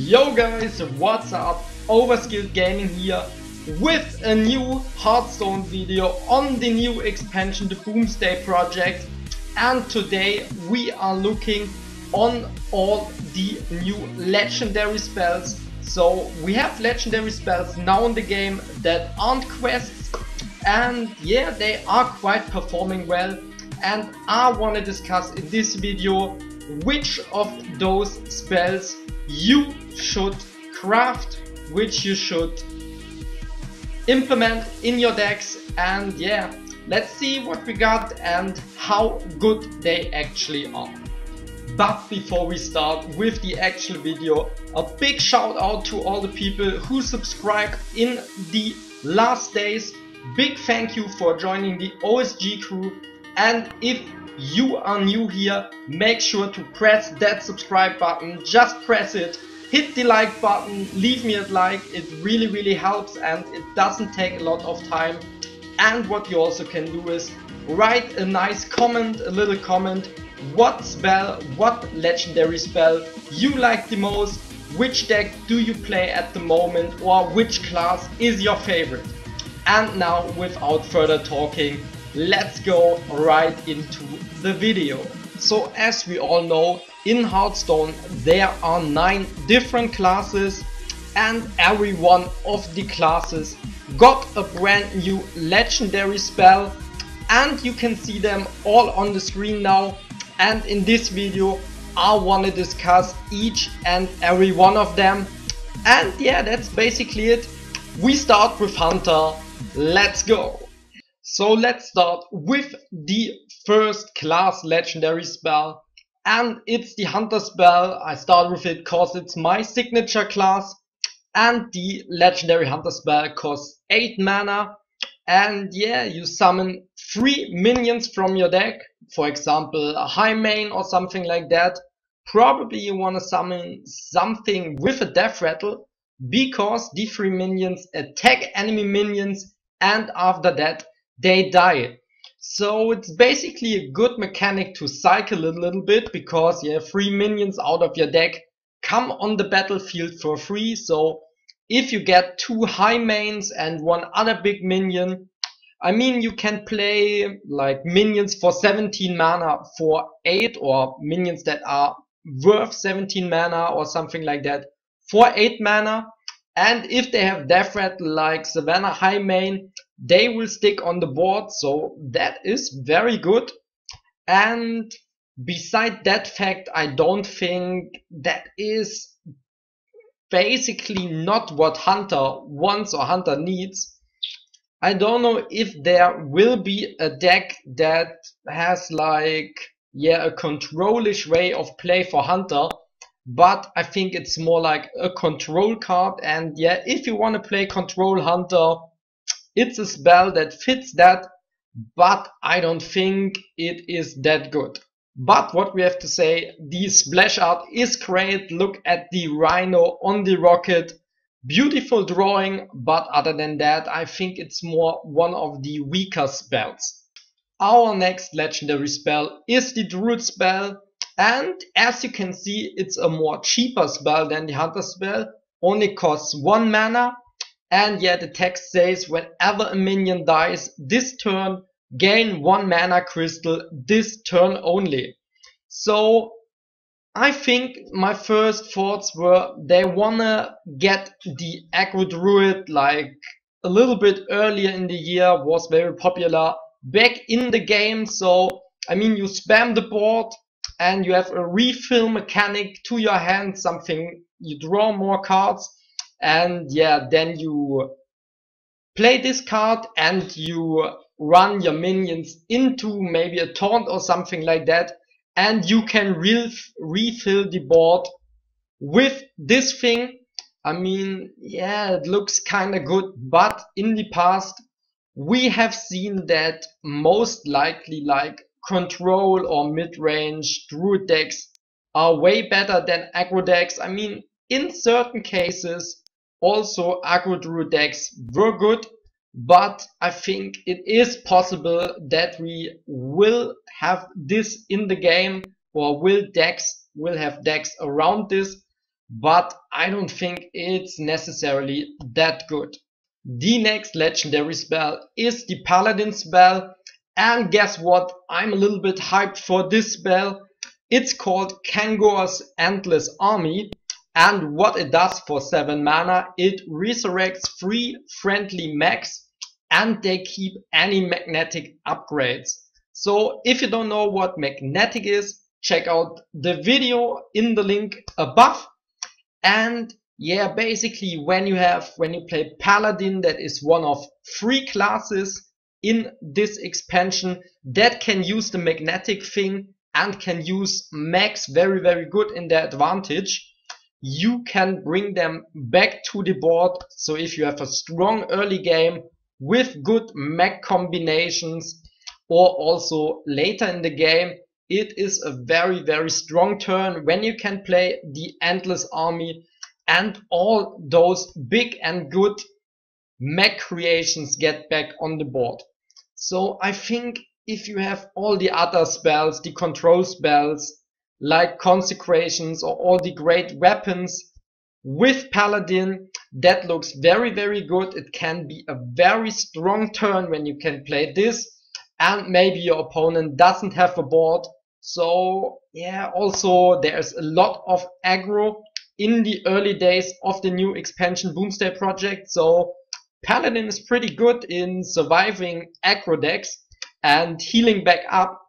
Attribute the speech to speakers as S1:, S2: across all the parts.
S1: Yo guys, what's up? Overskilled Gaming here with a new Hearthstone video on the new expansion, the Boomsday project. And today we are looking on all the new legendary spells. So we have legendary spells now in the game that aren't quests, and yeah, they are quite performing well. And I want to discuss in this video which of those spells you should craft, which you should implement in your decks, and yeah, let's see what we got and how good they actually are. But before we start with the actual video, a big shout out to all the people who subscribed in the last days. Big thank you for joining the OSG crew, and if you are new here, make sure to press that subscribe button. Just press it, hit the like button, leave me a like. It really helps and it doesn't take a lot of time. And what you also can do is write a nice comment, a little comment, what spell, what legendary spell you like the most, which deck do you play at the moment, or which class is your favorite. And now, without further talking, let's go right into the video. So as we all know, in Hearthstone there are 9 different classes, and every one of the classes got a brand new legendary spell, and you can see them all on the screen now. And in this video I want to discuss each and every one of them. And yeah, that's basically it. We start with Hunter. Let's go. So let's start with the first class legendary spell, and it's the Hunter spell. I start with it because it's my signature class, and the legendary Hunter spell costs 8 mana, and yeah, you summon 3 minions from your deck, for example a high main or something like that. Probably you want to summon something with a death rattle, because the 3 minions attack enemy minions and after that they die. So it's basically a good mechanic to cycle a little bit, because you have 3 minions out of your deck come on the battlefield for free. So if you get 2 high mains and 1 other big minion, I mean, you can play like minions for 17 mana for 8, or minions that are worth 17 mana or something like that for 8 mana. And if they have death rattle like Savannah high main, they will stick on the board, so that is very good. And beside that fact, I don't think that is basically not what Hunter wants or Hunter needs. I don't know if there will be a deck that has like, yeah, a control-ish way of play for Hunter, but I think it's more like a control card. And yeah, if you want to play control Hunter, it's a spell that fits that, but I don't think it is that good. But what we have to say, the splash art is great. Look at the rhino on the rocket. Beautiful drawing, but other than that, I think it's more one of the weaker spells. Our next legendary spell is the Druid spell. And as you can see, it's a more cheaper spell than the Hunter spell. Only costs 1 mana. And yeah, the text says whenever a minion dies this turn, gain 1 mana crystal this turn only. So I think my first thoughts were they wanna get the aggro druid like a little bit earlier in the year, was very popular back in the game. So I mean, you spam the board and you have a refill mechanic to your hand, something you draw more cards. And yeah, then you play this card and you run your minions into maybe a taunt or something like that, and you can refill the board with this thing. I mean, yeah, it looks kinda good, but in the past we have seen that most likely like control or mid-range druid decks are way better than aggro decks. I mean, in certain cases also aggro druid decks were good, but I think it is possible that we will have this in the game, or will have decks around this. but I don't think it's necessarily that good. The next legendary spell is the Paladin spell, and guess what? I'm a little bit hyped for this spell. It's called Kangor's Endless Army, and what it does for 7 mana, it resurrects 3 friendly mechs and they keep any magnetic upgrades. So if you don't know what magnetic is, check out the video in the link above. And yeah, basically when you play Paladin, that is one of 3 classes in this expansion that can use the magnetic thing and can use mechs very good in their advantage. You can bring them back to the board. So if you have a strong early game with good mech combinations, or also later in the game, it is a very strong turn when you can play the Endless Army and all those big and good mech creations get back on the board. So I think if you have all the other spells, the control spells like consecrations or all the great weapons with Paladin, that looks very good. It can be a very strong turn when you can play this, and maybe your opponent doesn't have a board. So yeah, also there's a lot of aggro in the early days of the new expansion Boomsday project. So Paladin is pretty good in surviving aggro decks and healing back up.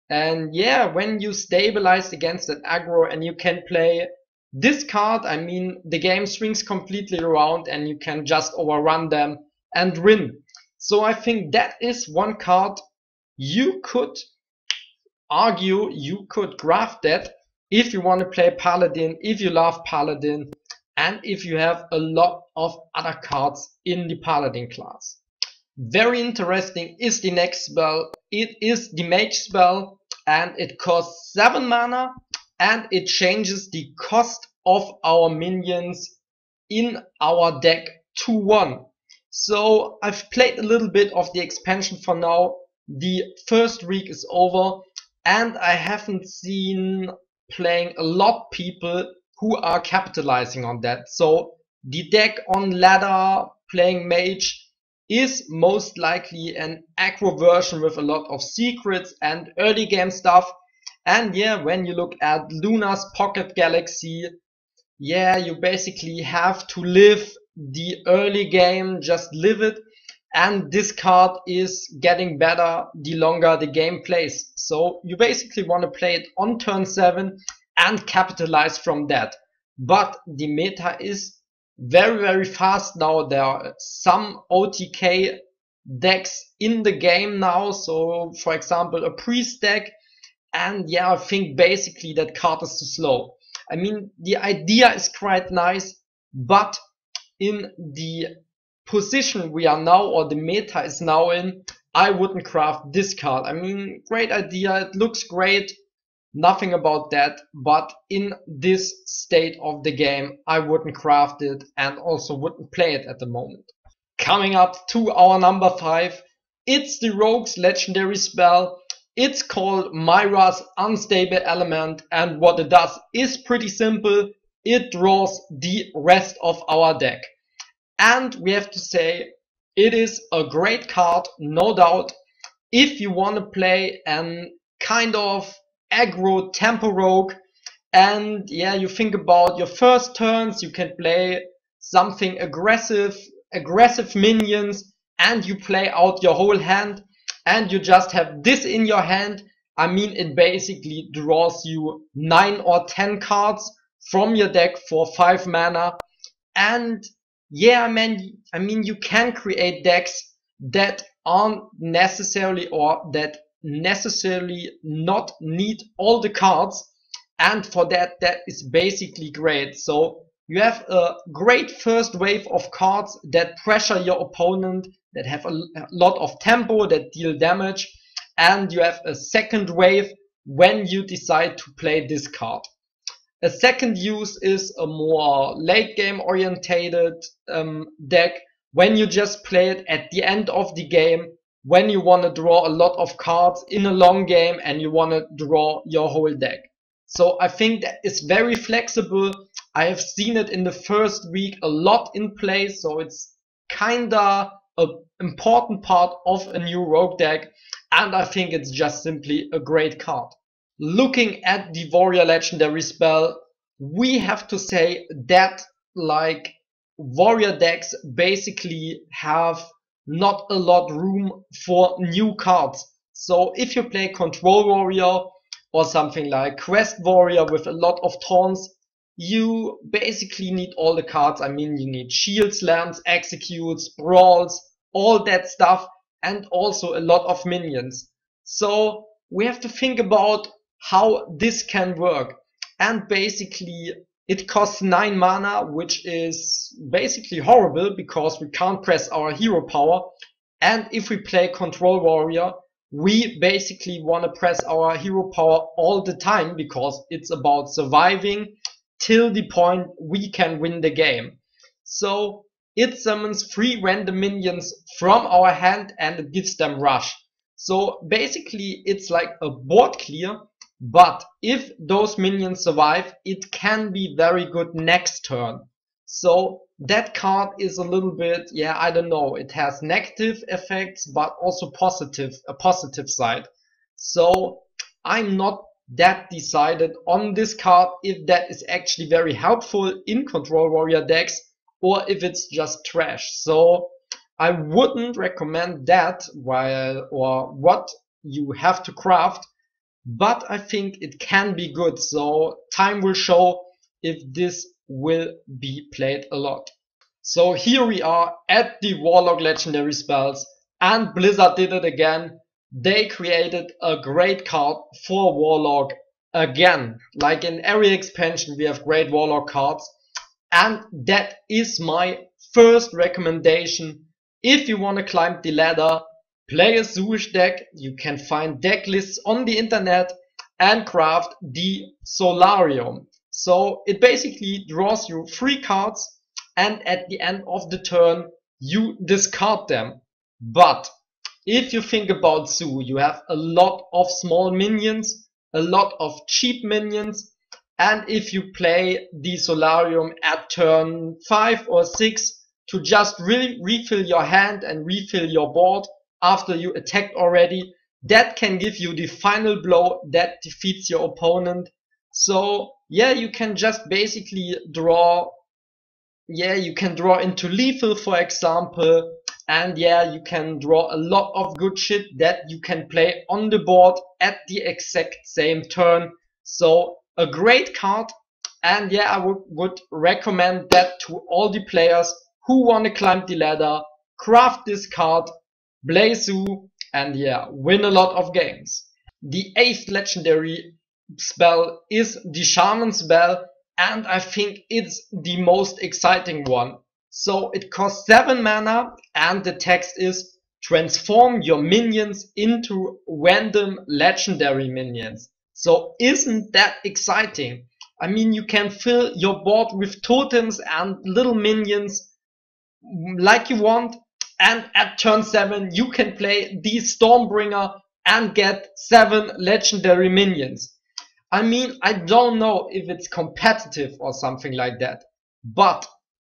S1: And yeah, when you stabilize against that aggro and you can play this card, I mean, the game swings completely around and you can just overrun them and win. So I think that is one card you could argue, you could graft that if you want to play Paladin, if you love Paladin, and if you have a lot of other cards in the Paladin class. Very interesting is the next spell. It is the Mage spell, and it costs 7 mana, and it changes the cost of our minions in our deck to 1. So I've played a little bit of the expansion for now. The first week is over, and I haven't seen playing a lot people who are capitalizing on that. So the deck on ladder playing Mage is most likely an aggro version with a lot of secrets and early game stuff. And yeah, when you look at Luna's Pocket Galaxy, yeah, you basically have to live the early game, just live it. And this card is getting better the longer the game plays. So you basically want to play it on turn 7 and capitalize from that. But the meta is very fast now. There are some OTK decks in the game now. So for example, a priest deck. And yeah, I think basically that card is too slow. I mean, the idea is quite nice, but in the position we are now, or the meta is now in, I wouldn't craft this card. I mean, great idea, it looks great, nothing about that, but in this state of the game, I wouldn't craft it and also wouldn't play it at the moment. Coming up to our number 5, it's the Rogue's legendary spell. It's called Myra's Unstable Element, and what it does is pretty simple. It draws the rest of our deck. And we have to say, it is a great card, no doubt, if you want to play an kind of aggro tempo rogue. And yeah, you think about your first turns, you can play something aggressive minions, and you play out your whole hand, and you just have this in your hand. I mean, it basically draws you 9 or 10 cards from your deck for 5 mana. And yeah, man, I mean, you can create decks that aren't necessarily, or that necessarily not need all the cards. And for that, that is basically great. So you have a great first wave of cards that pressure your opponent, that have a lot of tempo, that deal damage. And you have a second wave when you decide to play this card. A second use is a more late game orientated deck, when you just play it at the end of the game, when you want to draw a lot of cards in a long game and you want to draw your whole deck. So I think that it's very flexible. I have seen it in the first week a lot in play, so it's kinda an important part of a new rogue deck, and I think it's just simply a great card. Looking at the warrior legendary spell, we have to say that like warrior decks basically have not a lot room for new cards. So if you play control warrior or something like quest warrior with a lot of taunts, you basically need all the cards. I mean, you need shields, slams, executes, brawls, all that stuff, and also a lot of minions. So we have to think about how this can work. And basically it costs 9 mana, which is basically horrible because we can't press our hero power. And if we play control warrior, we basically want to press our hero power all the time because it's about surviving till the point we can win the game. So it summons 3 random minions from our hand and it gives them rush. So basically it's like a board clear, but if those minions survive, it can be very good next turn. So that card is a little bit, yeah, I don't know, it has negative effects, but also a positive side. So I'm not that decided on this card if that is actually very helpful in control warrior decks or if it's just trash. So I wouldn't recommend that or what you have to craft, but I think it can be good. So time will show if this will be played a lot. So here we are at the Warlock legendary spells, and Blizzard did it again. They created a great card for Warlock again. Like in every expansion we have great Warlock cards, and that is my first recommendation. If you want to climb the ladder, play a Zeus deck. You can find deck lists on the internet and craft the Solarium. So it basically draws you 3 cards and at the end of the turn you discard them. But if you think about Zoo, you have a lot of small minions, a lot of cheap minions, and if you play the Solarium at turn 5 or 6 to just really refill your hand and refill your board after you attacked already, that can give you the final blow that defeats your opponent. So yeah, you can just basically draw, yeah, you can draw into lethal, for example, and yeah, you can draw a lot of good shit that you can play on the board at the exact same turn. So a great card, and yeah, I would recommend that to all the players who want to climb the ladder, craft this card, play Zoo, and yeah, win a lot of games. The 8th legendary spell is the Shaman spell, and I think it's the most exciting one. So it costs 7 mana, and the text is transform your minions into random legendary minions. So isn't that exciting? I mean, you can fill your board with totems and little minions like you want, and at turn 7 you can play the Stormbringer and get 7 legendary minions. I mean, I don't know if it's competitive or something like that, but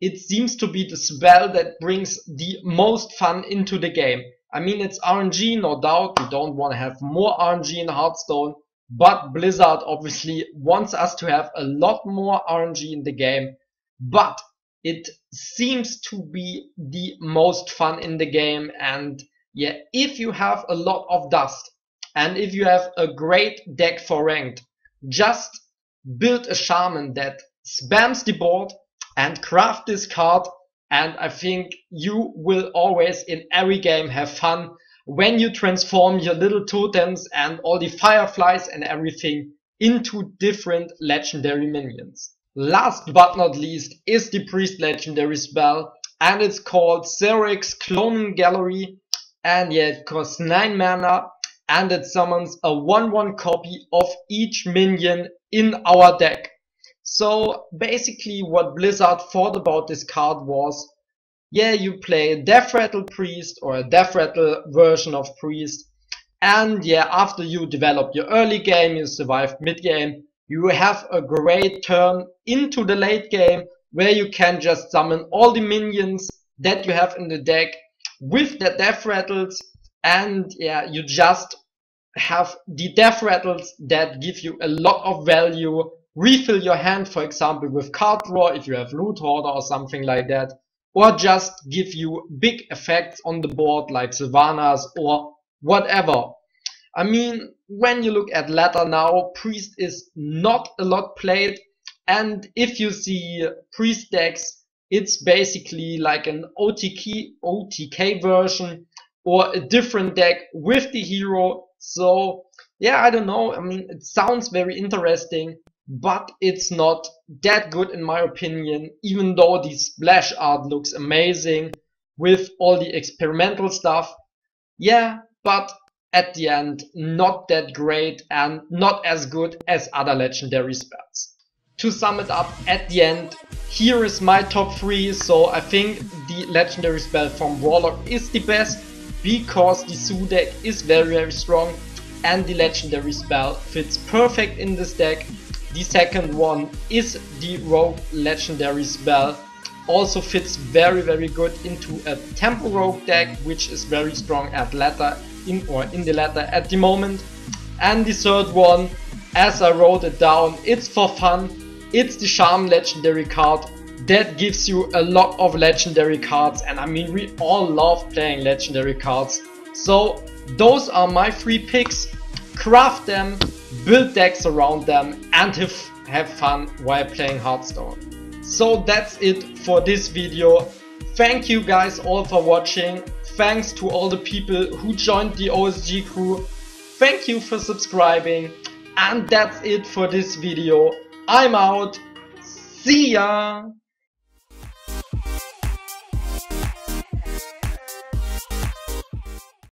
S1: it seems to be the spell that brings the most fun into the game. I mean, it's RNG, no doubt. We don't want to have more RNG in Hearthstone, but Blizzard obviously wants us to have a lot more RNG in the game. But it seems to be the most fun in the game, and yeah, if you have a lot of dust and if you have a great deck for ranked, just build a shaman that spams the board and craft this card, and I think you will always in every game have fun when you transform your little totems and all the fireflies and everything into different legendary minions. Last but not least is the Priest legendary spell, and it's called Xerx's Cloning Gallery, and yeah, it costs 9 mana and it summons a 1/1 copy of each minion in our deck. So basically what Blizzard thought about this card was, yeah, you play a Death Rattle Priest or a Death Rattle version of Priest, and yeah, after you develop your early game, you survive mid game, you have a great turn into the late game where you can just summon all the minions that you have in the deck with the death rattles, and yeah, you just have the death rattles that give you a lot of value. Refill your hand, for example, with card draw if you have loot hoarder or something like that, or just give you big effects on the board like Sylvanas or whatever. I mean, when you look at ladder now, priest is not a lot played, and if you see priest decks, it's basically like an OTK version or a different deck with the hero. So yeah, I don't know. I mean, it sounds very interesting, but it's not that good in my opinion, even though the splash art looks amazing with all the experimental stuff. Yeah, but at the end, not that great and not as good as other legendary spells. To sum it up at the end, here is my top 3. So I think the legendary spell from Warlock is the best because the Zoo deck is very strong and the legendary spell fits perfect in this deck. The second one is the Rogue legendary spell, also fits very good into a Tempo Rogue deck, which is very strong at ladder in the ladder at the moment. And the third one, as I wrote it down, it's for fun. It's the Charm legendary card that gives you a lot of legendary cards, and I mean, we all love playing legendary cards. So those are my 3 picks. Craft them, build decks around them, and have fun while playing Hearthstone. So that's it for this video. Thank you guys all for watching. Thanks to all the people who joined the OSG crew. Thank you for subscribing. And that's it for this video. I'm out. See ya!